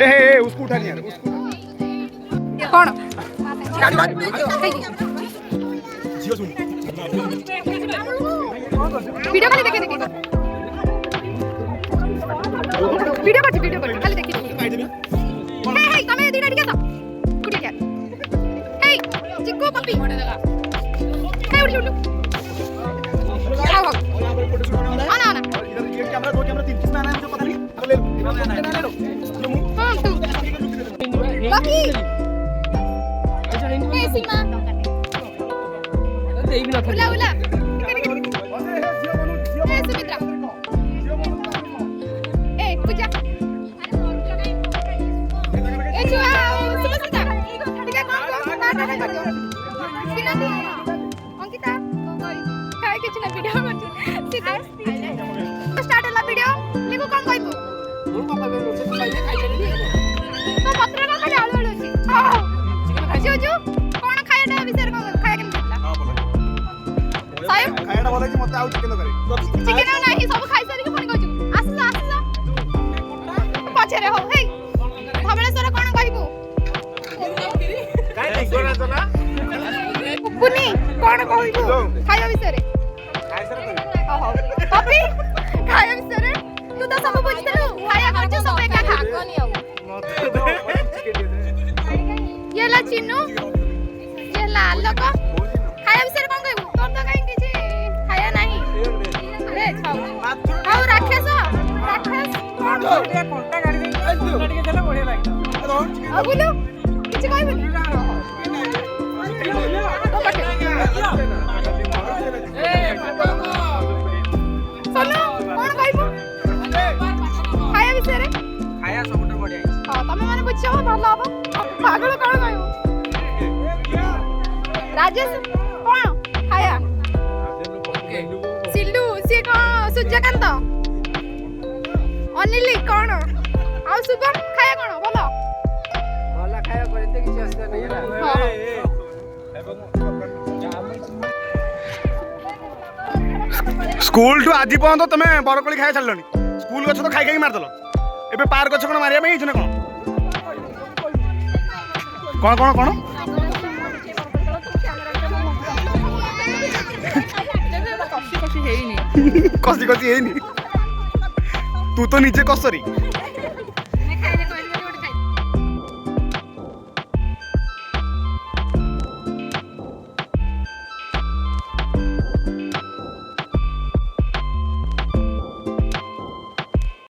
ए उसको उठा नहीं उसको कौन जियो सुन वीडियो खाली देखे देखे वीडियो कर खाली देखे हे हे तमे दिना ठीक है कुड़ी क्या हे चिक्कू पप्पी हे उठ उठ आओ आना आना इधर ये कैमरा दो कैमरा तीन किसमें आना है मुझे पता नहीं अब ले लो हां तू पप्पी हे सीमा उला उला हे सुमित्रा ए पूजा ए छुआ सुमित्रा ठीक है कौन ना कर दियो बिना अंकिता काय किछ ना वीडियो कर सीधा स्टार्ट होला वीडियो लिखो कौन कहबो मोर पापा बे रोसे खाइले तो पत्र ना खाली आलू आलू छी हां जो जो कौन खायडा विचार खाया केन दिला हां बोला साहेब खायडा बोला कि मते आउ चिकन करे चिकन नाही सब खाइ सारी के फोन कहू आस जा पछरे हो हे धबळेश्वर कोन कहबो काय गोरा चला पुनी कोन कहबो खाया विषय रे ओहो पपी खाया विषय रे तू तो सब बुझतलु खाया खर्च सब एका खा कोनी आउ मते दो चिकन दे ये ला चिन्नू ये ला लोक खाया विषय कोन कहबो तोर तो काई किछि खाया नाही रे छाऊ आउ राक्षस कोन ये कोंटा गाड़ी दे कोंटा के चला बढ़िया लागला अबुलु किछि कहबोनी ओ पटे सोनू कोन कहबो खाया विषय रे खाया सबुठ बढ़िया हां तमे माने बुझछो भलो हबो पागल कोन कहबो राजेश कोन खाया सिल्लू से कोन सूर्यकांत अनिल कोन आ शुभम खाया कोन बोलो भला खाया करते किछ असर नहीं है हां स्कूल टू आज पर्यंत तुम बरकोली खाई छाड़ स्कूल गछ तो खाई खाई मारदेल एबे पार गछ कौन मारिया पे ना कौन कौन कौन कसी कसी है तू तो नीचे कसरी